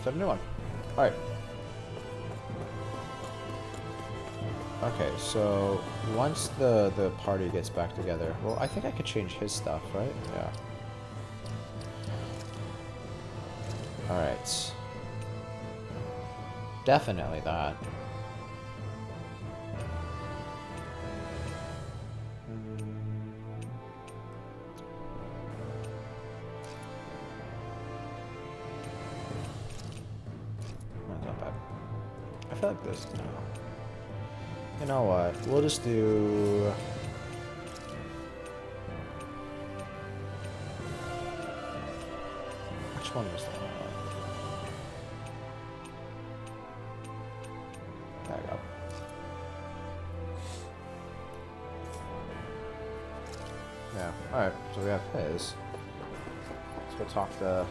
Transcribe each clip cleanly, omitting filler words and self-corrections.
instead of a new one. Alright. Okay, so once the party gets back together, well, I think I could change his stuff, right? Yeah. Alright. Definitely that. That's not bad. I feel like this. No. You know what? We'll just do. Which one was that? There we go. Yeah. Alright, so we have his. Let's go talk to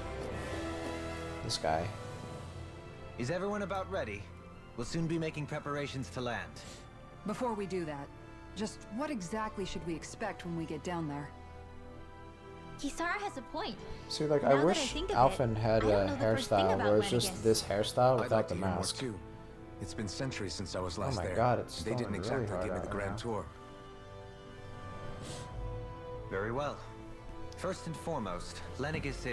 this guy. Is everyone about ready? We'll soon be making preparations to land. Before we do that, just what exactly should we expect when we get down there? Kisara has a point. See, like, Now I that wish think of Alphen it, had I don't a know the first thing hairstyle about where it's just Lenegis. this hairstyle I'd without like the to hear more mask. too. It's been centuries since I was Oh last my there. god, it's They didn't snowing exactly really give me hard the out grand right tour. Very well. First and foremost, Lenegis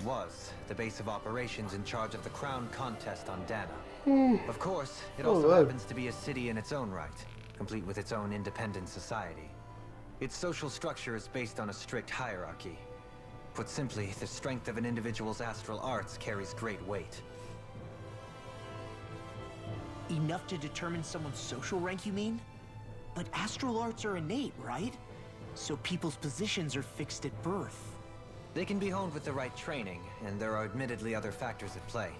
was the base of operations in charge of the crown contest on Dana. Of course, it also happens to be a city in its own right, complete with its own independent society. Its social structure is based on a strict hierarchy. Put simply, the strength of an individual's astral arts carries great weight. Enough to determine someone's social rank, you mean? But astral arts are innate, right? So people's positions are fixed at birth. They can be honed with the right training, and there are admittedly other factors at play.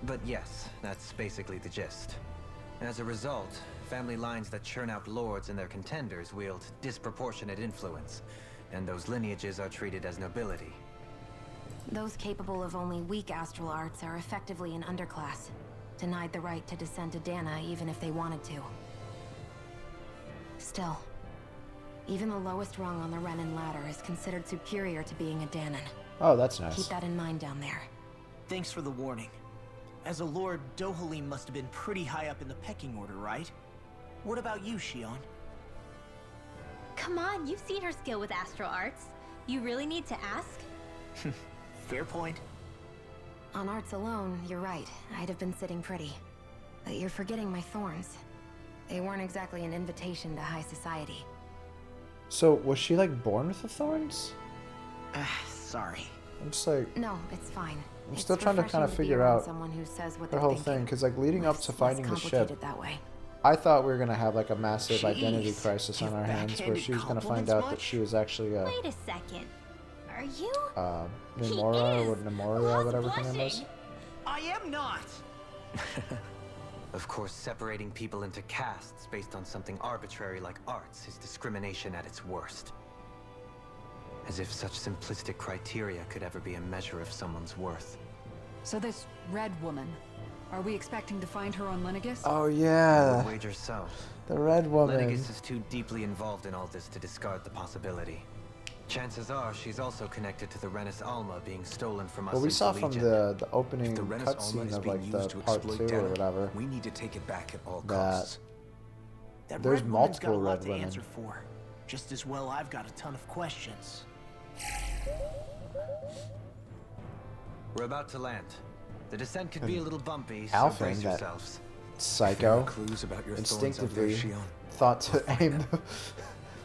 But yes, that's basically the gist. As a result, family lines that churn out lords and their contenders wield disproportionate influence, and those lineages are treated as nobility. Those capable of only weak astral arts are effectively an underclass, denied the right to descend to Dana even if they wanted to. Still, even the lowest rung on the Renin ladder is considered superior to being a Danan. Oh, that's nice. Keep that in mind down there. Thanks for the warning. As a lord, Dohalim must have been pretty high up in the pecking order, right? What about you, Shion? Come on, you've seen her skill with astral arts. You really need to ask? Fair point. On arts alone, you're right. I'd have been sitting pretty. But you're forgetting my thorns. They weren't exactly an invitation to high society. So, was she like born with the thorns? Sorry. I'm just like, No, it's fine. I'm still trying to kind of figure out someone who says what the they're whole thinking. thing, because like leading up Life's to less finding the ship, complicated that way. I thought we were gonna have like a massive Jeez, identity crisis on give our hands, where backhanded she was gonna find compliments out that much? she was actually a Wait a second. Are you? Nemora, or is! Nemoria, Who's whatever her name was. blushing? I am not! Of course, separating people into castes based on something arbitrary like arts is discrimination at its worst. As if such simplistic criteria could ever be a measure of someone's worth. So this red woman, are we expecting to find her on Lenegis? Oh I yeah, would wager so. the red woman. Lenegis is too deeply involved in all this to discard the possibility. Chances are she's also connected to the Renis Alma being stolen from us. Well, we into saw from Legion. the opening If the Renis Alma cutscene is of being like the used to part exploit 2 or Dana, whatever we need to take it back at all that costs. That there's red woman's got a multiple lot red to women. answer for. Just as well I've got a ton of questions. We're about to land. The descent could be a little bumpy, so Alphen, brace that yourselves. psycho, Clues about your thorns out there, instinctively Shion? thought to aim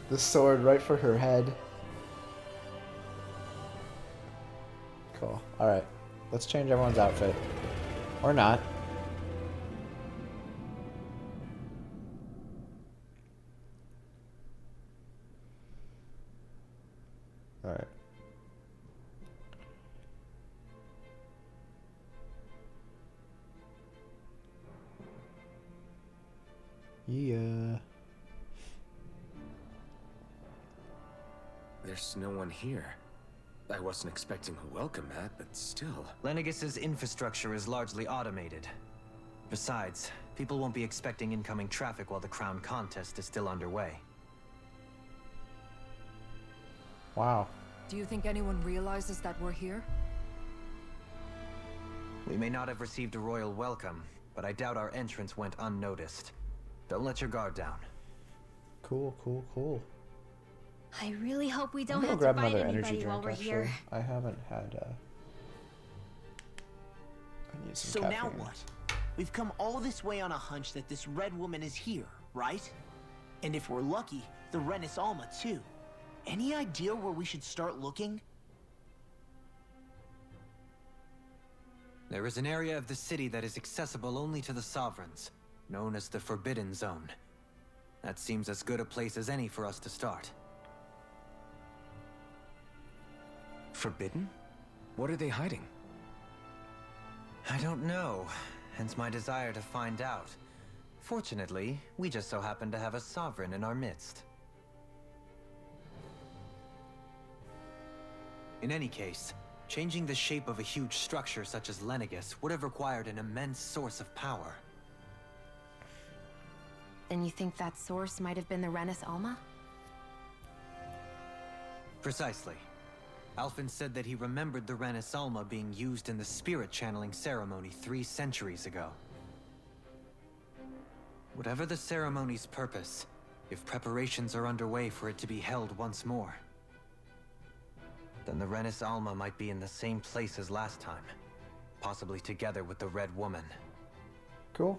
the sword right for her head. Cool. Alright. Let's change everyone's outfit. Or not. Alright. Yeah. There's no one here. I wasn't expecting a welcome mat, but still. Lenegis's infrastructure is largely automated. Besides, people won't be expecting incoming traffic while the crown contest is still underway. Wow. Do you think anyone realizes that we're here? We may not have received a royal welcome, but I doubt our entrance went unnoticed. Don't let your guard down. Cool, cool, cool. I really hope we I'm don't gonna have grab to fight another energy anybody drink, while we're actually. here. I haven't had, I need some So caffeine. now what? We've come all this way on a hunch that this red woman is here, right? And if we're lucky, the Renis Alma too. Any idea where we should start looking? There is an area of the city that is accessible only to the Sovereigns, known as the Forbidden Zone. That seems as good a place as any for us to start. Forbidden? What are they hiding? I don't know, hence my desire to find out. Fortunately, we just so happen to have a Sovereign in our midst. In any case, changing the shape of a huge structure such as Lenegis would have required an immense source of power. Then you think that source might have been the Renis Alma? Precisely. Alphen said that he remembered the Renis Alma being used in the spirit channeling ceremony 3 centuries ago. Whatever the ceremony's purpose, if preparations are underway for it to be held once more, then the Renis Alma might be in the same place as last time, possibly together with the Red Woman. Cool.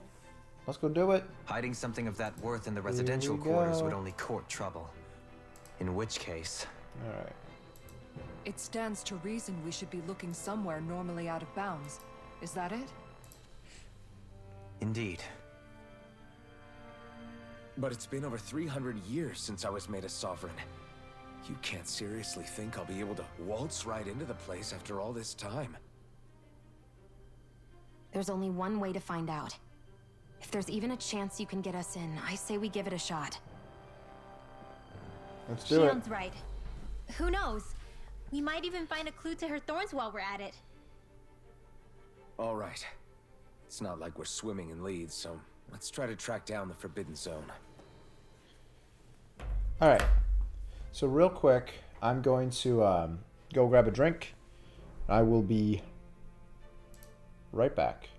Let's go do it. Hiding something of that worth in the residential we quarters go. would only court trouble. In which case... Alright. It stands to reason we should be looking somewhere normally out of bounds. Is that it? Indeed. But it's been over 300 years since I was made a sovereign. You can't seriously think I'll be able to waltz right into the place after all this time. There's only one way to find out. If there's even a chance you can get us in, I say we give it a shot. Let's do it. Sounds right. Who knows? We might even find a clue to her thorns while we're at it. All right. It's not like we're swimming in leads, so let's try to track down the Forbidden Zone. Alright. So real quick, I'm going to go grab a drink. I will be right back.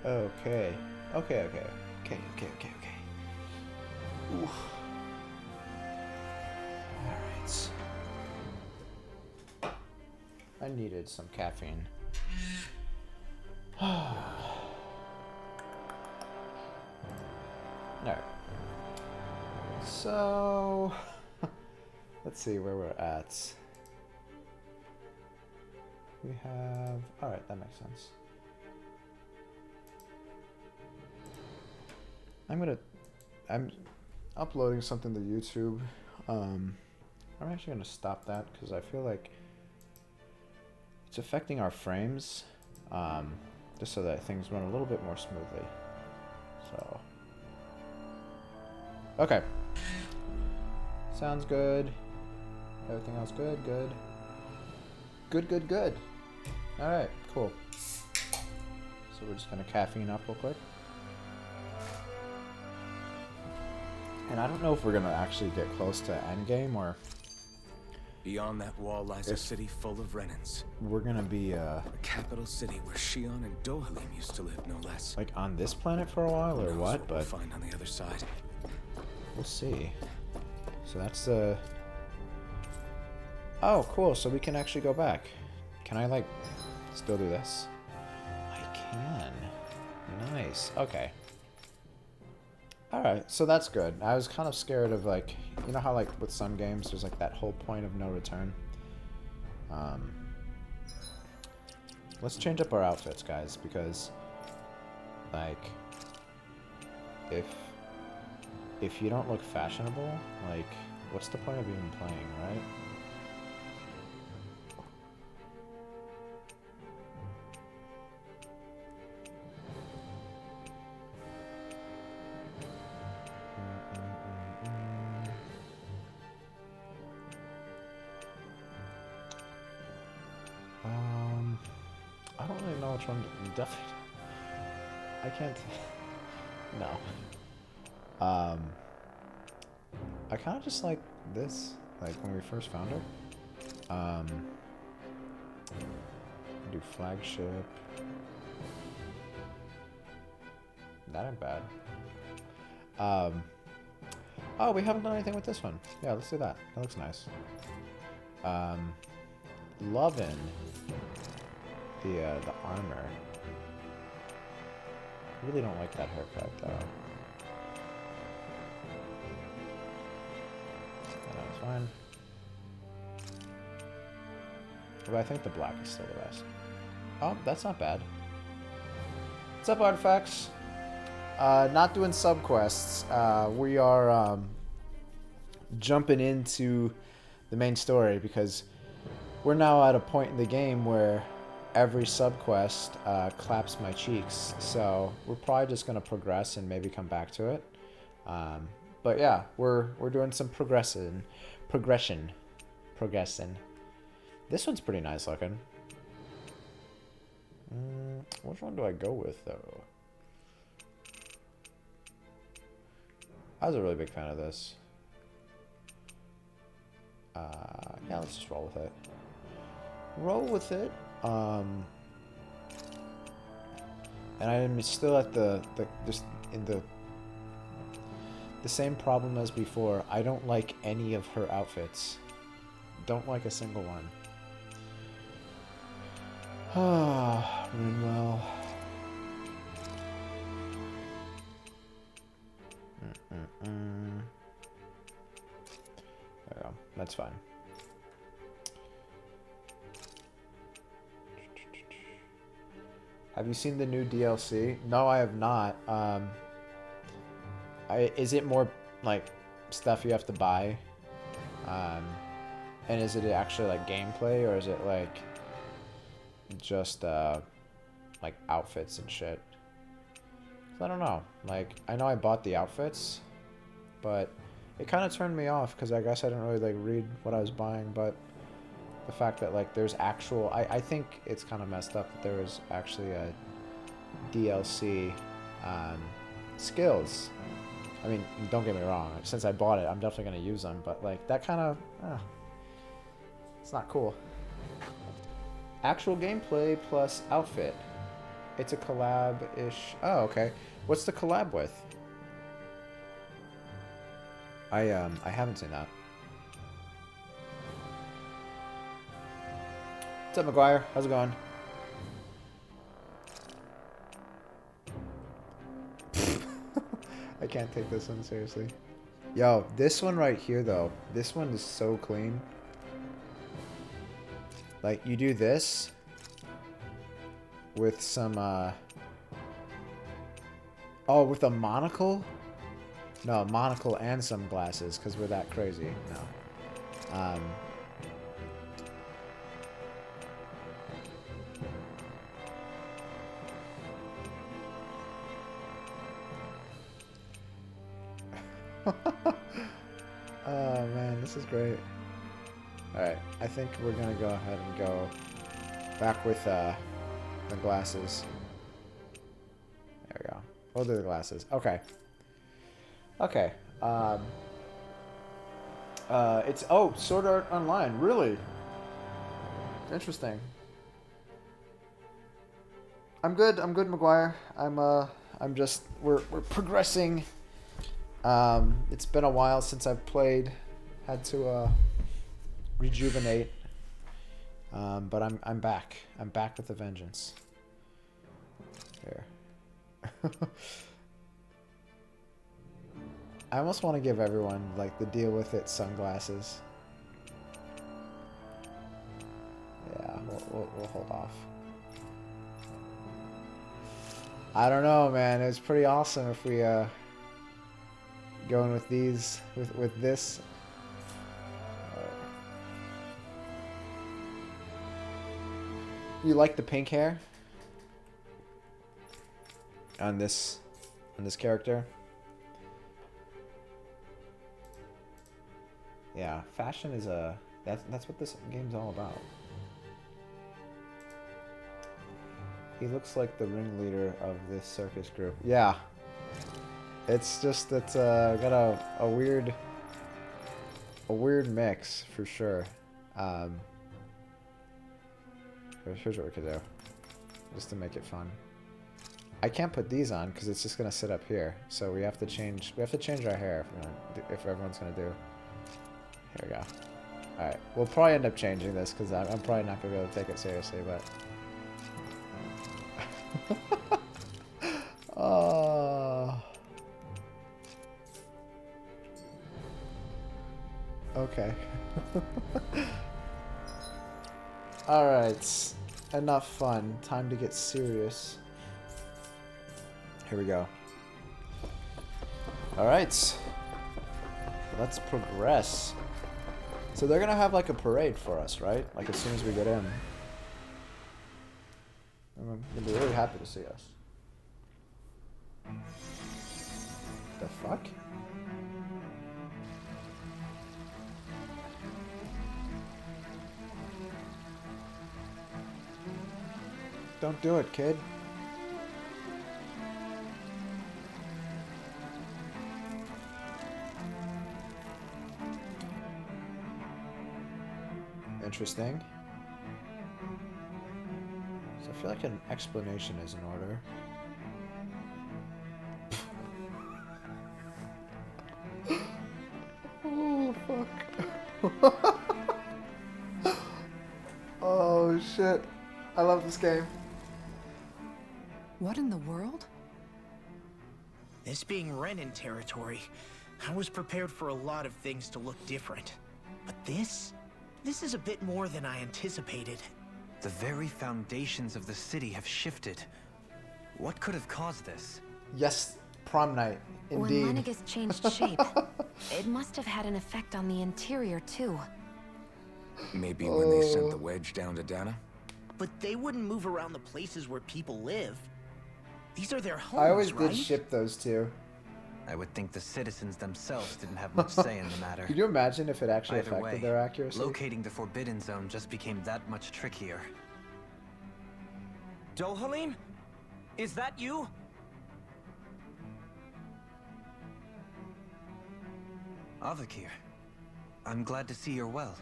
Okay. Okay. Oof. Alright. I needed some caffeine. Alright. So... let's see where we're at. We have... Alright, that makes sense. I'm uploading something to YouTube. I'm actually going to stop that because I feel like it's affecting our frames, just so that things run a little bit more smoothly. So, okay. Sounds good. Everything else good? Good. Alright, cool. So we're just going to caffeine up real quick. And I don't know if we're going to actually get close to endgame or... Beyond that wall lies a city full of Renans. We're going to be, a capital city where Shion and Dohalim used to live, no less. like, on this planet for a while or what? We'll But find on the other side. we'll see. So that's the... Oh, cool. So we can actually go back. Can I, like, still do this? I can. Nice. Okay. Alright, so that's good. I was kind of scared of, like, you know how, like, with some games, there's, like, that whole point of no return? Let's change up our outfits, guys, because, like, if you don't look fashionable, like, what's the point of even playing, right? I don't really know which one. Definitely, I can't. No. I kind of just like this, like when we first found her. Do flagship. That ain't bad. Oh, we haven't done anything with this one. Yeah, let's do that. That looks nice. Lovin' the armor. I really don't like that haircut though. That was fine. But I think the black is still the best. Oh, that's not bad. What's up, Artifacts? Not doing subquests. We are jumping into the main story because we're now at a point in the game where every subquest claps my cheeks. So we're probably just gonna progress and maybe come back to it. But yeah, we're doing some progression. This one's pretty nice looking. Which one do I go with though? I was a really big fan of this. Yeah, let's just roll with it. And I'm still at the just in the same problem as before. I don't like any of her outfits. Don't like a single one. Ah, Rinwell. There we go. That's fine. Have you seen the new DLC? No, I have not. Is it more like stuff you have to buy? And is it actually like gameplay, or is it like just like outfits and shit? I don't know. Like, I know I bought the outfits, but it kind of turned me off because I guess I didn't really like read what I was buying. But the fact that like there's actual, I think it's kind of messed up that there was actually a DLC skills. I mean, don't get me wrong. Since I bought it, I'm definitely gonna use them. But like that kind of, it's not cool. Actual gameplay plus outfit. It's a collab-ish. Oh, okay. What's the collab with? I haven't seen that. What's up, McGuire? How's it going? I can't take this one seriously. Yo, this one right here, though. This one is so clean. Like, you do this with some, oh, with a monocle? No, monocle and some glasses, because we're that crazy. No. Oh man, this is great. Alright, I think we're gonna go ahead and go back with the glasses. There we go. We'll do the glasses. Okay. Okay. It's Sword Art Online. Really? Interesting. I'm good, McGuire. I'm just we're progressing. It's been a while since I've played. Had to rejuvenate. But I'm back. I'm back with a vengeance. Here. I almost want to give everyone like the deal with it sunglasses. Yeah, we'll hold off. I don't know, man. It was pretty awesome if we going with these with this. You like the pink hair on this character? Yeah, fashion is that's what this game's all about. He looks like the ringleader of this circus group. Yeah. It's just got a weird mix for sure. Here's what we could do, just to make it fun. I can't put these on because it's just gonna sit up here. So we have to change our hair if everyone's gonna do. Here we go. All right, we'll probably end up changing this because I'm probably not gonna be able to take it seriously, but. Oh. Okay. Alright. Enough fun. Time to get serious. Here we go. Alright. Let's progress. So they're gonna have like a parade for us, right? Like as soon as we get in. They'll be really happy to see us. The fuck? Don't do it, kid. Interesting. So I feel like an explanation is in order. Oh, fuck. Oh, shit. I love this game. What in the world? This being Renin territory, I was prepared for a lot of things to look different. But this is a bit more than I anticipated. The very foundations of the city have shifted. What could have caused this? Yes, prom night, indeed. When Lenegis changed shape, it must have had an effect on the interior too. Maybe when they sent the wedge down to Dana? But they wouldn't move around the places where people live. These are their homes, I always right? did ship those two. I would think the citizens themselves didn't have much say in the matter. Could you imagine if it actually Either affected way, their accuracy? locating the Forbidden Zone just became that much trickier. Dohalim? Is that you? Avakir, I'm glad to see you're well.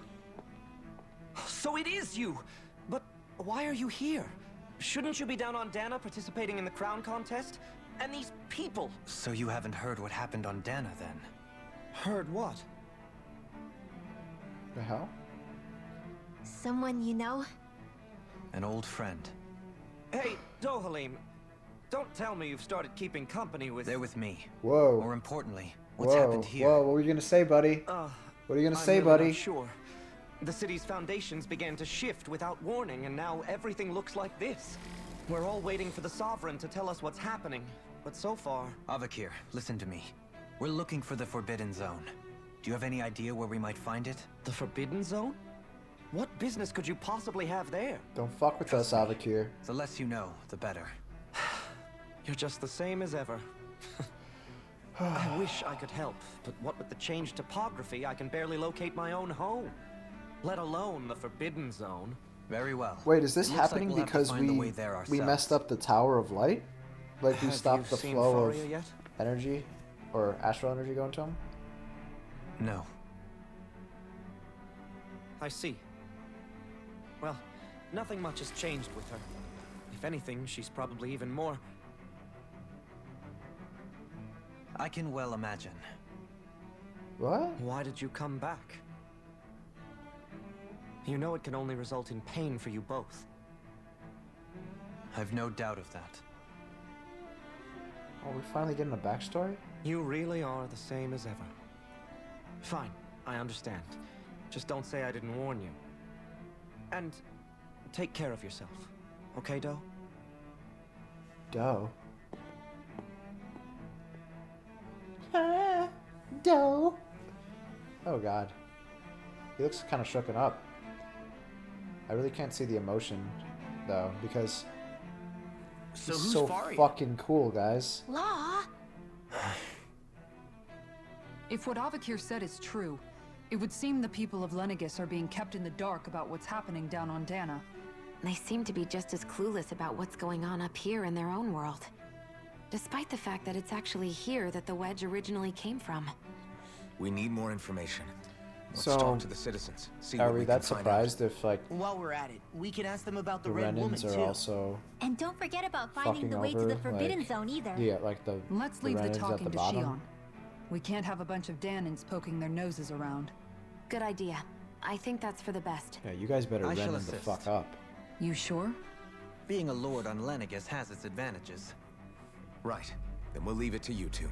So it is you! But why are you here? Shouldn't you be down on Dana participating in the crown contest? And these people... So you haven't heard what happened on Dana, then? Heard what? The hell? Someone you know? An old friend. Hey, Dohalim. Don't tell me you've started keeping company with... They're with me. Whoa. More importantly, what's Whoa. happened here? Whoa, what were you gonna say, buddy? What are you gonna say, I'm really buddy? not sure. The city's foundations began to shift without warning, and now everything looks like this. We're all waiting for the Sovereign to tell us what's happening, but so far... Avakir, listen to me. We're looking for the Forbidden Zone. Do you have any idea where we might find it? The Forbidden Zone? What business could you possibly have there? Don't fuck with us, Avakir. The less you know, the better. You're just the same as ever. I wish I could help, but what with the changed topography, I can barely locate my own home. Let alone the Forbidden Zone. Very well. Wait, is this It looks like happening we'll have to because find the way there we messed ourselves. up the Tower of Light? Like we Have stopped you the seen flow of Faria yet? energy or astral energy going to him? No. I see. Well, nothing much has changed with her. If anything, she's probably even more... I can well imagine. What? Why did you come back? You know it can only result in pain for you both. I've no doubt of that. Are we finally getting a backstory? You really are the same as ever. Fine, I understand. Just don't say I didn't warn you. And take care of yourself. Okay, Doe? Doe. Doe. Oh god. He looks kind of shooken up. I really can't see the emotion, though, because So he's who's so Faria? fucking cool, guys. Law? If what Avakir said is true, it would seem the people of Lenegis are being kept in the dark about what's happening down on Dana. They seem to be just as clueless about what's going on up here in their own world. Despite the fact that it's actually here that the wedge originally came from. We need more information. Let's So, talk to the citizens. See Are what we we that can find out. surprised if, like, While we're at it, we can ask them about the the Red Woman Renans are too. also And don't forget about finding fucking the way over, to the Forbidden like, Zone either. yeah, like the Let's leave the Renans at talking the to bottom? Shion. We can't have a bunch of Danins poking their noses around. Good idea. I think that's for the best. Yeah, you guys better I shall Renan the assist. fuck up. You sure? Being a lord on Lenegis has its advantages. Right. Then we'll leave it to you two.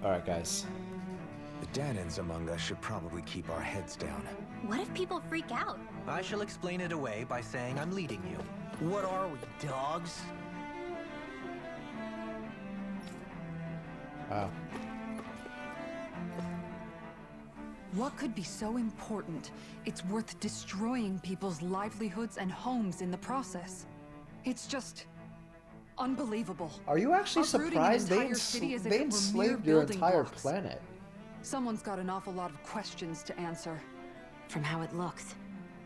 Alright, guys. The Danins among us should probably keep our heads down. What if people freak out? I shall explain it away by saying I'm leading you. What are we, dogs? Wow. What could be so important? It's worth destroying people's livelihoods and homes in the process. It's just unbelievable. Are you actually Uprooting an surprised entire city as if they it were mere enslaved your building entire blocks? planet? Someone's got an awful lot of questions to answer. From how it looks,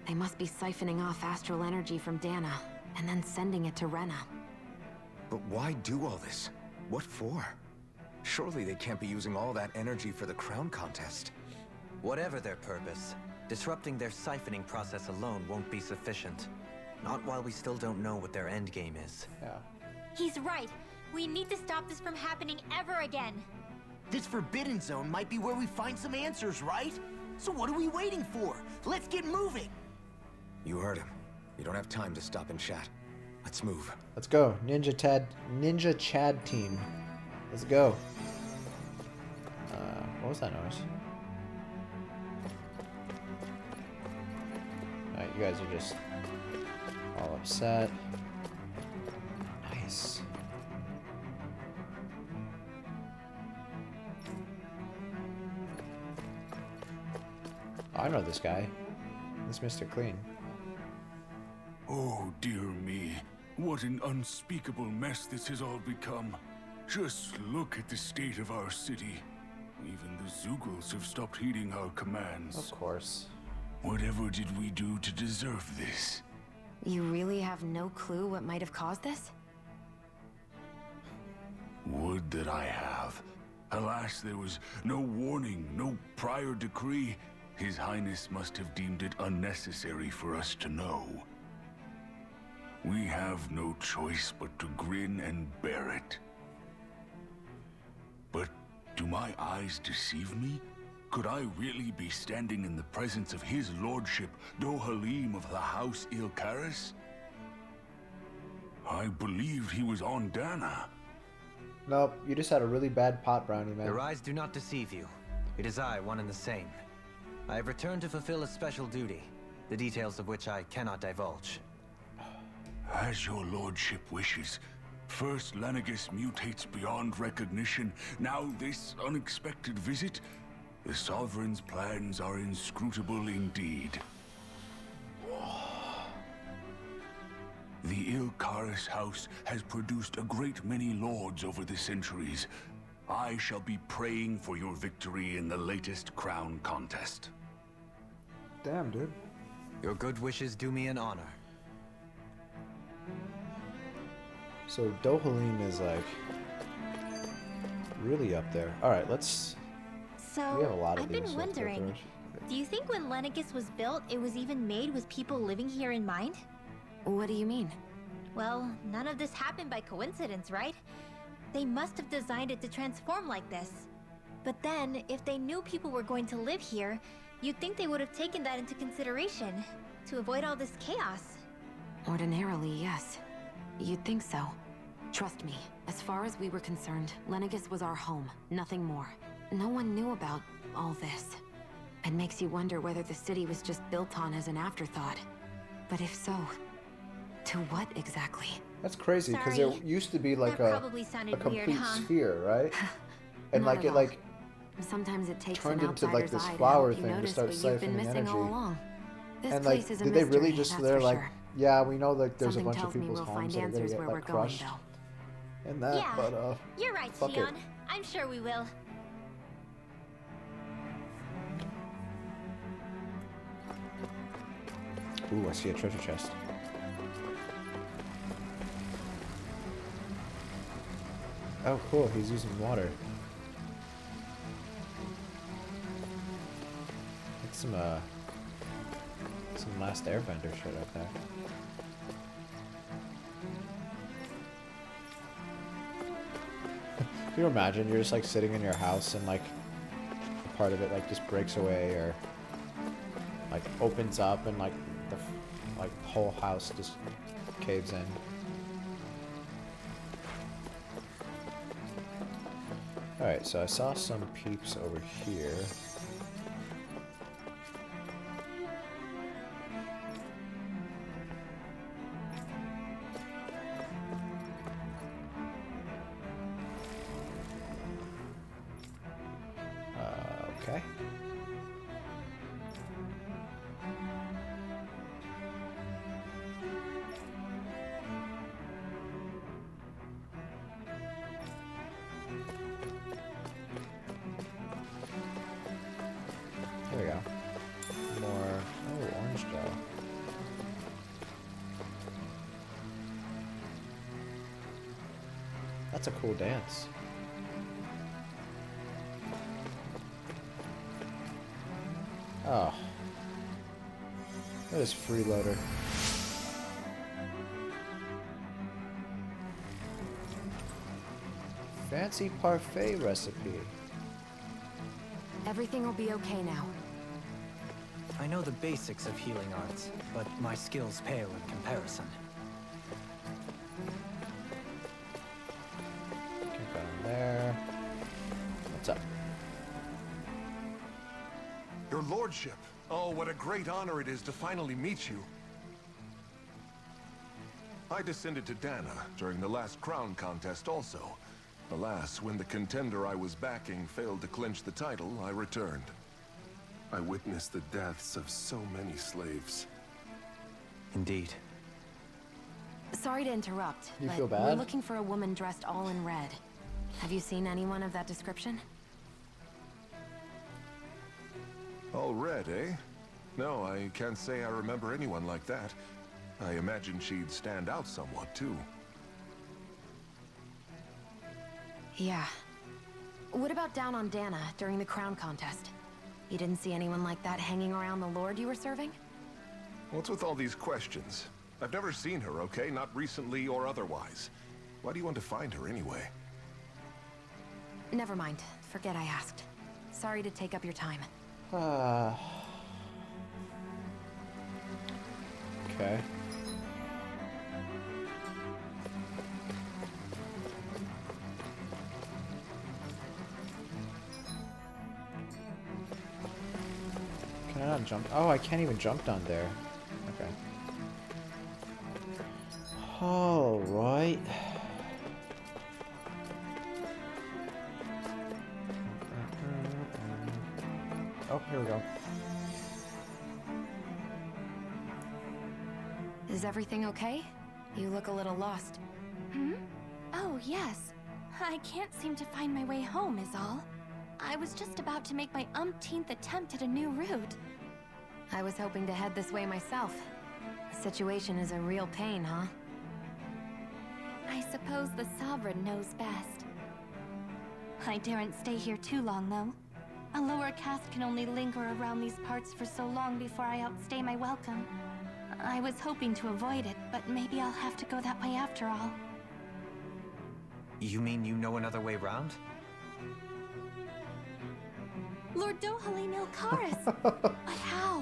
they must be siphoning off astral energy from Dana, and then sending it to Rena. But why do all this? What for? Surely they can't be using all that energy for the crown contest. Whatever their purpose, disrupting their siphoning process alone won't be sufficient. Not while we still don't know what their endgame is. Yeah. He's right. We need to stop this from happening ever again. This Forbidden Zone might be where we find some answers, right? So what are we waiting for? Let's get moving! You heard him. We don't have time to stop and chat. Let's move. Let's go. Ninja Chad team. Let's go. What was that noise? Alright, you guys are just all upset. Nice. Oh, I know this guy. This Mr. Clean. Oh, dear me. What an unspeakable mess this has all become. Just look at the state of our city. Even the Zugals have stopped heeding our commands. Of course. Whatever did we do to deserve this? You really have no clue what might have caused this? Would that I have. Alas, there was no warning, no prior decree. His Highness must have deemed it unnecessary for us to know. We have no choice but to grin and bear it. But do my eyes deceive me? Could I really be standing in the presence of his lordship, Dohalim of the House Ilkaris? I believed he was on Dana. Nope, you just had a really bad pot brownie, man. Your eyes do not deceive you. It is I, one and the same. I have returned to fulfill a special duty, the details of which I cannot divulge. As your lordship wishes. First Lenegis mutates beyond recognition, now this unexpected visit. The Sovereign's plans are inscrutable indeed. The Ilkaris house has produced a great many lords over the centuries. I shall be praying for your victory in the latest crown contest. Damn, dude. Your good wishes do me an honor. So Dohalim is like really up there. All right, let's. We have a So, lot of I've these been so let's go wondering, through. do you think when Lenegis was built, it was even made with people living here in mind? What do you mean? Well, none of this happened by coincidence, right? They must have designed it to transform like this. But then, if they knew people were going to live here, you'd think they would have taken that into consideration to avoid all this chaos. Ordinarily, yes. You'd think so. Trust me, as far as we were concerned, Lenegis was our home, nothing more. No one knew about all this. It makes you wonder whether the city was just built on as an afterthought. But if so, to what exactly? That's crazy because there Sorry. used to be like That a probably sounded complete weird, huh? sphere, right? And Not like at it all. like Sometimes it takes turned an into, like, outsider's this eye to flower help you thing to notice start what you've been siphoning missing all energy. along. This and place like is a did they really mystery, just that's they're for like sure. yeah we know like there's Something a bunch tells of me people's we'll homes find that are gonna answers get where like we're going, crushed though. and that Yeah, but you're right, fuck it. Shion. I'm sure we will. Ooh, I see a treasure chest. Oh, cool. He's using water. Like some Last Airbender shit up there. Can you imagine you're just like sitting in your house and like a part of it like just breaks away or like opens up and like the whole house just caves in. Alright, so I saw some peeps over here. Okay. There we go. More. Oh, orange gel. That's a cool dance. Oh. That is freeloader. Fancy parfait recipe. Everything will be okay now. I know the basics of healing arts, but my skills pale in comparison. Get down there. What's up? Your lordship. Oh, what a great honor it is to finally meet you. I descended to Dana during the last crown contest also. Alas, when the contender I was backing failed to clinch the title, I returned. I witnessed the deaths of so many slaves. Indeed. Sorry to interrupt, You but feel we're bad? looking for a woman dressed all in red. Have you seen anyone of that description? All red, eh? No, I can't say I remember anyone like that. I imagine she'd stand out somewhat, too. Yeah. What about down on Dana during the crown contest? You didn't see anyone like that hanging around the lord you were serving? What's with all these questions? I've never seen her, okay? Not recently or otherwise. Why do you want to find her anyway? Never mind. Forget I asked. Sorry to take up your time. Okay. Can I not jump? Oh, I can't even jump down there. Okay. All right. Oh, here we go. Is everything okay? You look a little lost. Hmm? Oh, yes. I can't seem to find my way home, is all. I was just about to make my umpteenth attempt at a new route. I was hoping to head this way myself. The situation is a real pain, huh? I suppose the Sovereign knows best. I daren't stay here too long, though. A lower caste can only linger around these parts for so long before I outstay my welcome. I was hoping to avoid it, but maybe I'll have to go that way after all. You mean you know another way round? Lord Dohalim Ilkaris! But how?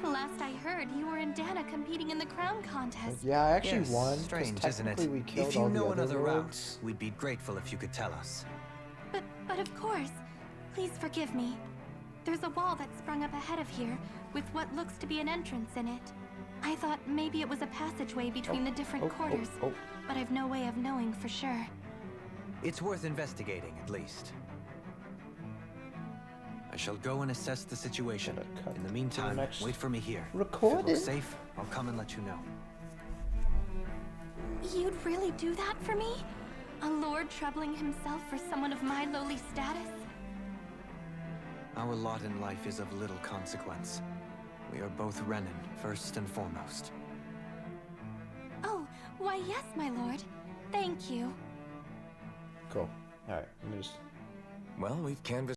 Last I heard, you were in Dana competing in the crown contest. Yeah, I actually Yes, won. 'Cause strange, isn't it? technically we killed If you all know the other another route, lords. we'd be grateful if you could tell us. But of course. Please forgive me. There's a wall that sprung up ahead of here, with what looks to be an entrance in it. I thought maybe it was a passageway between the different quarters, but I've no way of knowing for sure. It's worth investigating, at least. I shall go and assess the situation. In the meantime, wait for me here. Recording. If it looks safe, I'll come and let you know. You'd really do that for me? A lord troubling himself for someone of my lowly status? Our lot in life is of little consequence. We are both Renin, first and foremost. Oh, why yes, my lord. Thank you. Cool. All right. Let me just. Well, we've canvassed